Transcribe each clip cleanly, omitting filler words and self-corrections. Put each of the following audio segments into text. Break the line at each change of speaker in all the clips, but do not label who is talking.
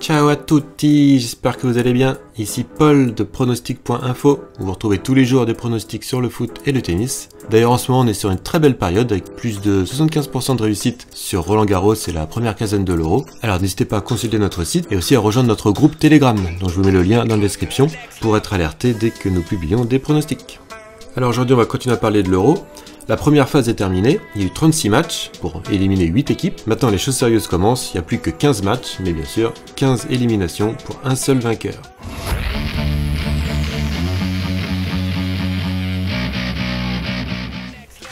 Ciao à tutti, j'espère que vous allez bien. Ici Paul de pronostic.info, où vous retrouvez tous les jours des pronostics sur le foot et le tennis. D'ailleurs en ce moment on est sur une très belle période avec plus de 75% de réussite sur Roland Garros et la première quinzaine de l'Euro. Alors n'hésitez pas à consulter notre site et aussi à rejoindre notre groupe Telegram, dont je vous mets le lien dans la description pour être alerté dès que nous publions des pronostics. Alors aujourd'hui on va continuer à parler de l'Euro. La première phase est terminée, il y a eu 36 matchs pour éliminer 8 équipes. Maintenant les choses sérieuses commencent, il n'y a plus que 15 matchs, mais bien sûr 15 éliminations pour un seul vainqueur.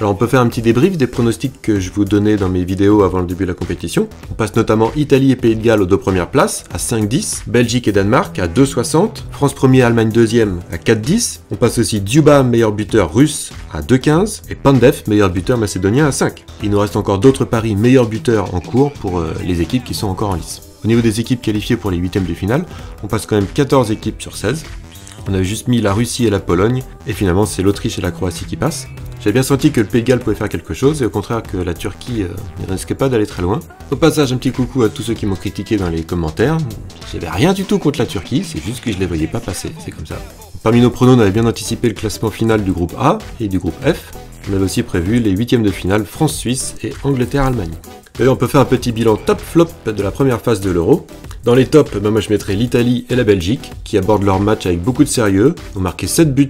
Alors on peut faire un petit débrief des pronostics que je vous donnais dans mes vidéos avant le début de la compétition. On passe notamment Italie et Pays de Galles aux deux premières places à 5,10, Belgique et Danemark à 2,60, France premier, Allemagne deuxième à 4,10. On passe aussi Djuba, meilleur buteur russe à 2,15 et Pandev, meilleur buteur macédonien à 5. Il nous reste encore d'autres paris meilleurs buteurs en cours pour les équipes qui sont encore en lice. Au niveau des équipes qualifiées pour les huitièmes de finale, on passe quand même 14 équipes sur 16. On avait juste mis la Russie et la Pologne, et finalement c'est l'Autriche et la Croatie qui passent. J'avais bien senti que le Pays de Galles pouvait faire quelque chose, et au contraire que la Turquie ne risquait pas d'aller très loin. Au passage, un petit coucou à tous ceux qui m'ont critiqué dans les commentaires. J'avais rien du tout contre la Turquie, c'est juste que je les voyais pas passer, c'est comme ça. Parmi nos pronos, on avait bien anticipé le classement final du groupe A et du groupe F. On avait aussi prévu les huitièmes de finale France-Suisse et Angleterre-Allemagne. D'ailleurs, on peut faire un petit bilan top-flop de la première phase de l'Euro. Dans les tops, moi je mettrais l'Italie et la Belgique, qui abordent leur match avec beaucoup de sérieux, ont marqué 7 buts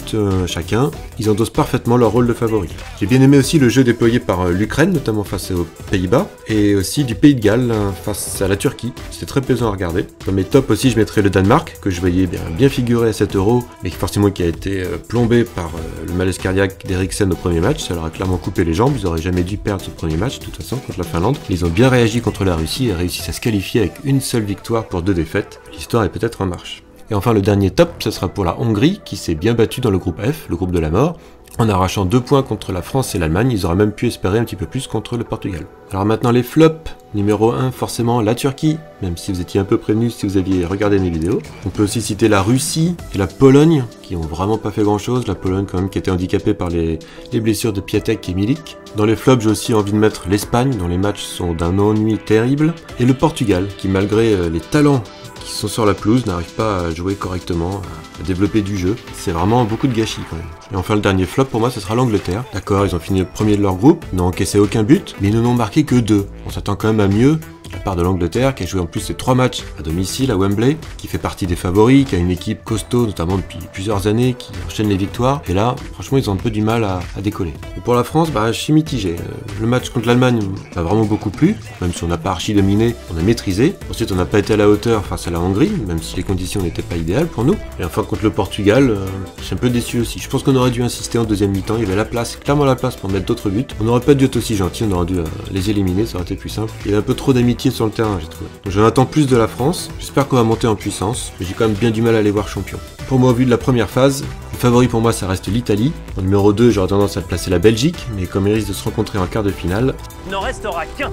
chacun, ils endossent parfaitement leur rôle de favori. J'ai bien aimé aussi le jeu déployé par l'Ukraine, notamment face aux Pays-Bas, et aussi du Pays de Galles face à la Turquie, c'était très plaisant à regarder. Dans mes tops aussi, je mettrais le Danemark, que je voyais bien figurer à 7 euros, mais forcément qui a été plombé par le malaise cardiaque d'Eriksen au premier match, ça leur a clairement coupé les jambes, ils auraient jamais dû perdre ce premier match, de toute façon, contre la Finlande. Ils ont bien réagi contre la Russie et réussissent à se qualifier avec une seule victoire pour 2 défaites. L'histoire est peut-être en marche. Et enfin le dernier top, ce sera pour la Hongrie qui s'est bien battue dans le groupe F, le groupe de la mort, en arrachant 2 points contre la France et l'Allemagne. Ils auraient même pu espérer un petit peu plus contre le Portugal. Alors maintenant les flops. Numéro 1, forcément la Turquie, même si vous étiez un peu prévenus si vous aviez regardé mes vidéos. On peut aussi citer la Russie et la Pologne, qui ont vraiment pas fait grand chose. La Pologne quand même qui était handicapée par les blessures de Piatek et Milik. Dans les flops, j'ai aussi envie de mettre l'Espagne, dont les matchs sont d'un ennui terrible. Et le Portugal, qui malgré les talents qui sont sur la pelouse, n'arrive pas à jouer correctement, à développer du jeu. C'est vraiment beaucoup de gâchis quand même. Et enfin le dernier flop pour moi, ce sera l'Angleterre. D'accord, ils ont fini le premier de leur groupe, n'ont encaissé aucun but, mais ils n'en ont marqué que 2. On s'attend quand même à mieux de la part de l'Angleterre, qui a joué en plus ses 3 matchs à domicile à Wembley, qui fait partie des favoris, qui a une équipe costaud, notamment depuis plusieurs années, qui enchaîne les victoires. Et là, franchement, ils ont un peu du mal à décoller. Et pour la France, je suis mitigé. Le match contre l'Allemagne m'a vraiment beaucoup plu, même si on n'a pas archi dominé, on a maîtrisé. Ensuite, on n'a pas été à la hauteur face à la Hongrie, même si les conditions n'étaient pas idéales pour nous. Et enfin, contre le Portugal, je suis un peu déçu aussi. Je pense qu'on aurait dû insister en deuxième mi-temps, il y avait la place, clairement la place pour mettre d'autres buts. On n'aurait pas dû être aussi gentil, on aurait dû les éliminer, ça aurait été plus simple. Il y avait un peu trop d'amitié sur le terrain, j'ai trouvé. Donc j'en attends plus de la France, j'espère qu'on va monter en puissance, mais j'ai quand même bien du mal à les voir champions. Pour moi, au vu de la première phase, le favori pour moi ça reste l'Italie. En numéro 2, j'aurais tendance à placer la Belgique, mais comme ils risquent de se rencontrer en quart de finale,
il n'en restera qu'un.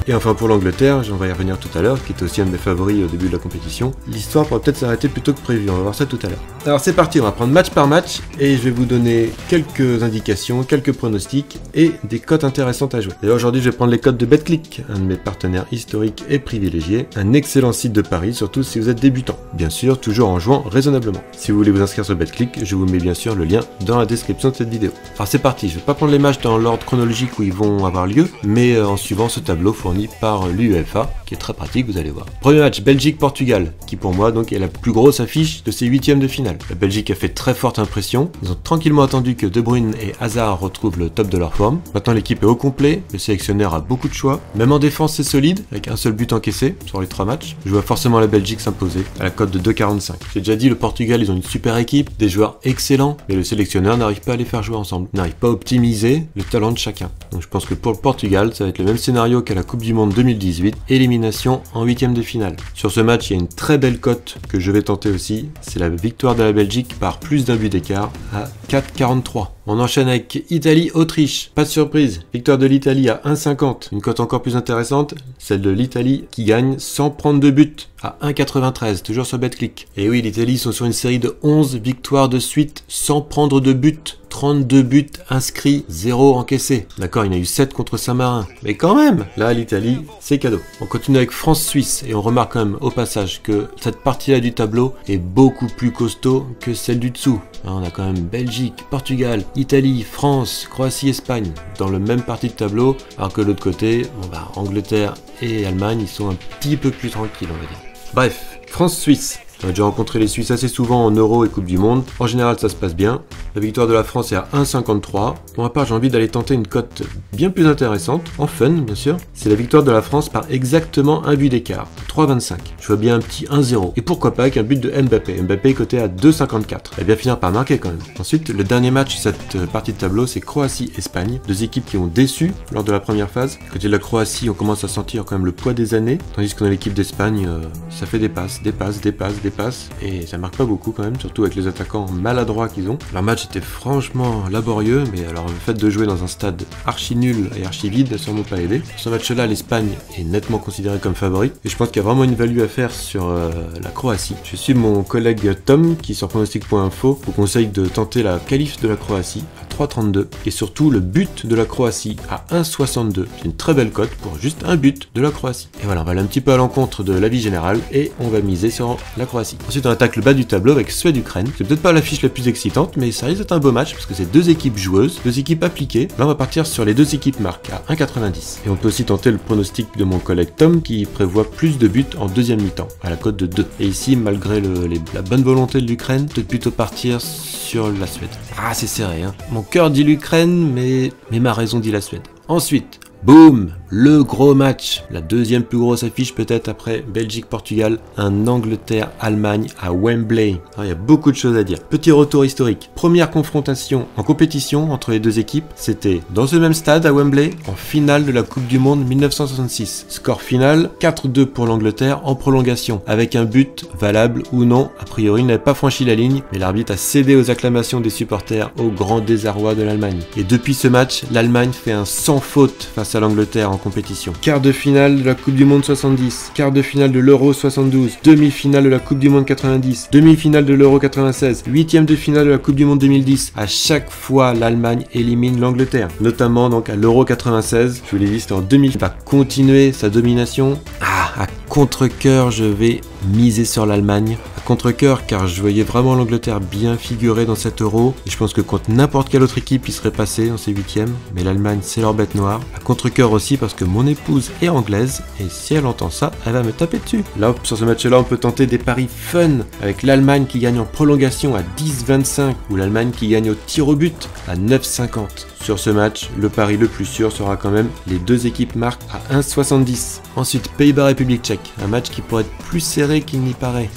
Et enfin pour l'Angleterre, j'en vais y revenir tout à l'heure, qui était aussi un de mes favoris au début de la compétition. L'histoire pourrait peut-être s'arrêter plus tôt que prévu, on va voir ça tout à l'heure. Alors c'est parti, on va prendre match par match, et je vais vous donner quelques indications, quelques pronostics, et des cotes intéressantes à jouer. D'ailleurs aujourd'hui je vais prendre les cotes de BetClick, un de mes partenaires historiques et privilégiés, un excellent site de paris, surtout si vous êtes débutant. Bien sûr, toujours en jouant raisonnablement. Si vous voulez vous inscrire sur BetClick, je vous mets bien sûr le lien dans la description de cette vidéo. Alors c'est parti, je vais pas prendre les matchs dans l'ordre chronologique où ils vont avoir lieu, mais en suivant ce tableau fourni par l'UEFA, qui est très pratique, vous allez voir. Premier match, Belgique-Portugal, qui pour moi donc est la plus grosse affiche de ces huitièmes de finale. La Belgique a fait très forte impression, ils ont tranquillement attendu que De Bruyne et Hazard retrouvent le top de leur forme. Maintenant l'équipe est au complet, le sélectionneur a beaucoup de choix, même en défense c'est solide, avec un seul but encaissé sur les 3 matchs. Je vois forcément la Belgique s'imposer, à la cote de 2,45. J'ai déjà dit, le Portugal, ils ont une super équipe, des joueurs excellents, mais le sélectionneur n'arrive pas à les faire jouer ensemble, n'arrive pas à optimiser le talent de chacun. Donc je pense que pour le Portugal, ça va être le même scénario qu'à la Coupe du Monde 2018, élimination en huitième de finale. Sur ce match, il y a une très belle cote que je vais tenter aussi, c'est la victoire de la Belgique par plus d'un but d'écart à 4,43. On enchaîne avec Italie-Autriche. Pas de surprise, victoire de l'Italie à 1,50. Une cote encore plus intéressante, celle de l'Italie qui gagne sans prendre de but à 1,93, toujours sur BetClick. Et oui, l'Italie sont sur une série de 11 victoires de suite sans prendre de but. 32 buts inscrits, 0 encaissés. D'accord, il y en a eu 7 contre Saint-Marin. Mais quand même, là, l'Italie, c'est cadeau. On continue avec France-Suisse et on remarque quand même au passage que cette partie-là du tableau est beaucoup plus costaud que celle du dessous. On a quand même Belgique, Portugal, Italie, France, Croatie, Espagne dans le même partie de tableau, alors que de l'autre côté, Angleterre et Allemagne, ils sont un petit peu plus tranquilles, on va dire. Bref, France-Suisse. On a déjà rencontré les Suisses assez souvent en Euro et Coupe du Monde. En général, ça se passe bien. La victoire de la France est à 1,53. Pour ma part, j'ai envie d'aller tenter une cote bien plus intéressante, en fun bien sûr. C'est la victoire de la France par exactement un but d'écart, 3,25. Je vois bien un petit 1-0. Et pourquoi pas avec un but de Mbappé. Mbappé est coté à 2,54. Elle va bien finir par marquer quand même. Ensuite, le dernier match de cette partie de tableau, c'est Croatie-Espagne. Deux équipes qui ont déçu lors de la première phase. Côté de la Croatie, on commence à sentir quand même le poids des années. Tandis qu'on a l'équipe d'Espagne, ça fait des passes, et ça marque pas beaucoup quand même, surtout avec les attaquants maladroits qu'ils ont. Leur match était franchement laborieux, mais alors le fait de jouer dans un stade archi nul et archi vide n'a sûrement pas aidé. Sur ce match-là, l'Espagne est nettement considérée comme favorite, et je pense qu'il y a vraiment une value à faire sur la Croatie. Je suis mon collègue Tom, qui sur pronostic.info vous conseille de tenter la qualif de la Croatie à 3,32, et surtout le but de la Croatie à 1,62. C'est une très belle cote pour juste un but de la Croatie. Et voilà, on va aller un petit peu à l'encontre de l'avis général, et on va miser sur la Croatie. Ensuite, on attaque le bas du tableau avec Suède-Ukraine. C'est peut-être pas l'affiche la plus excitante, mais ça risque d'être un beau match parce que c'est deux équipes joueuses, deux équipes appliquées. Là, on va partir sur les deux équipes marques à 1,90. Et on peut aussi tenter le pronostic de mon collègue Tom qui prévoit plus de buts en deuxième mi-temps, à la cote de 2. Et ici, malgré la bonne volonté de l'Ukraine, peut-être plutôt partir sur la Suède. Ah, c'est serré, hein. Mon cœur dit l'Ukraine, mais ma raison dit la Suède. Ensuite, boum, le gros match, la deuxième plus grosse affiche peut-être après Belgique-Portugal, un Angleterre-Allemagne à Wembley. Alors, il y a beaucoup de choses à dire. Petit retour historique. Première confrontation en compétition entre les deux équipes, c'était dans ce même stade à Wembley, en finale de la Coupe du Monde 1966. Score final, 4-2 pour l'Angleterre en prolongation, avec un but valable ou non. A priori, il n'avait pas franchi la ligne, mais l'arbitre a cédé aux acclamations des supporters au grand désarroi de l'Allemagne. Et depuis ce match, l'Allemagne fait un sans faute face à l'Angleterre en compétition. Quart de finale de la Coupe du Monde 70, quart de finale de l'Euro 72, demi-finale de la Coupe du Monde 90, demi-finale de l'Euro 96, huitième de finale de la Coupe du Monde 2010. À chaque fois, l'Allemagne élimine l'Angleterre, notamment donc à l'Euro 96. Je vous l'ai dit, c'était en demi. Il va continuer sa domination. À contre-cœur, je vais miser sur l'Allemagne. À contre-cœur, car je voyais vraiment l'Angleterre bien figurée dans cet Euro. Et je pense que contre n'importe quelle autre équipe, ils seraient passés dans ces huitièmes. Mais l'Allemagne, c'est leur bête noire. À contre-cœur aussi, parce que mon épouse est anglaise. Et si elle entend ça, elle va me taper dessus. Là, sur ce match-là, on peut tenter des paris fun. Avec l'Allemagne qui gagne en prolongation à 10,25. Ou l'Allemagne qui gagne au tir au but à 9,50. Sur ce match, le pari le plus sûr sera quand même les deux équipes marquent à 1,70. Ensuite, Pays-Bas-République tchèque, un match qui pourrait être plus serré qu'il n'y paraît.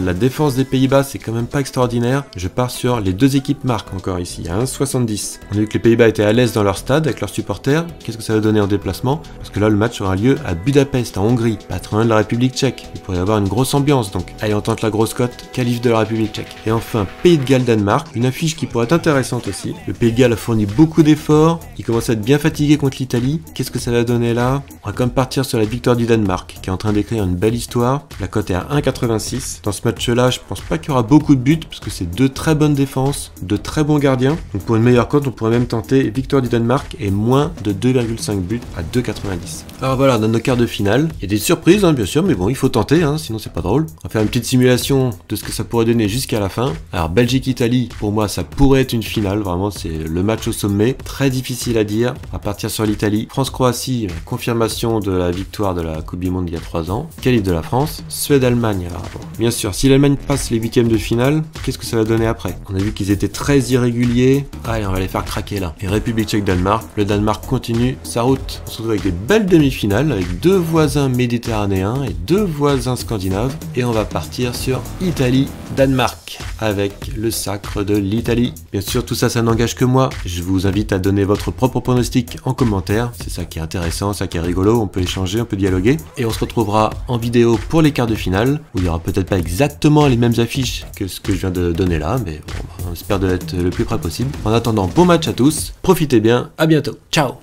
La défense des Pays-Bas, c'est quand même pas extraordinaire. Je pars sur les deux équipes marquent encore ici, à 1,70. On a vu que les Pays-Bas étaient à l'aise dans leur stade avec leurs supporters. Qu'est-ce que ça va donner en déplacement? Parce que là, le match aura lieu à Budapest, en Hongrie, pas très loin de la République tchèque. Il pourrait y avoir une grosse ambiance donc. Allez, on tente la grosse cote, qualif de la République tchèque. Et enfin, Pays de Galles-Danemark, une affiche qui pourrait être intéressante aussi. Le Pays de Galles a fourni beaucoup d'efforts, il commence à être bien fatigué contre l'Italie. Qu'est-ce que ça va donner là? On va quand même partir sur la victoire du Danemark, qui est en train d'écrire une belle histoire. La cote est à 1,86. Dans ce match-là, je pense pas qu'il y aura beaucoup de buts, parce que c'est deux très bonnes défenses, de très bons gardiens. Donc pour une meilleure cote, on pourrait même tenter victoire du Danemark et moins de 2,5 buts à 2,90. Alors voilà, dans nos quarts de finale, il y a des surprises, hein, bien sûr, mais bon, il faut tenter, hein, sinon c'est pas drôle. On va faire une petite simulation de ce que ça pourrait donner jusqu'à la fin. Alors Belgique-Italie, pour moi, ça pourrait être une finale, vraiment, c'est le match au sommet. Très difficile à dire. On va partir sur l'Italie. France-Croatie, confirmation de la victoire de la Coupe du Monde il y a 3 ans. Qualif de la France. Suède-Allemagne. Alors bon, bien sûr, si l'Allemagne passe les huitièmes de finale, qu'est-ce que ça va donner après? On a vu qu'ils étaient très irréguliers. Allez, on va les faire craquer là. Et République tchèque-Danemark. Le Danemark continue sa route. On se retrouve avec des belles demi-finales, avec deux voisins méditerranéens et deux voisins scandinaves. Et on va partir sur Italie-Danemark avec le sacre de l'Italie. Bien sûr, tout ça, ça n'engage que moi. Je vous invite à donner votre propre pronostic en commentaire. C'est ça qui est intéressant, ça qui est rigolo. On peut échanger, on peut dialoguer. Et on se retrouvera en vidéo pour les quarts de finale, où il n'y aura peut-être pas exactement exactement les mêmes affiches que ce que je viens de donner là, mais bon, on espère d'être le plus près possible. En attendant, bon match à tous, profitez bien, à bientôt, ciao!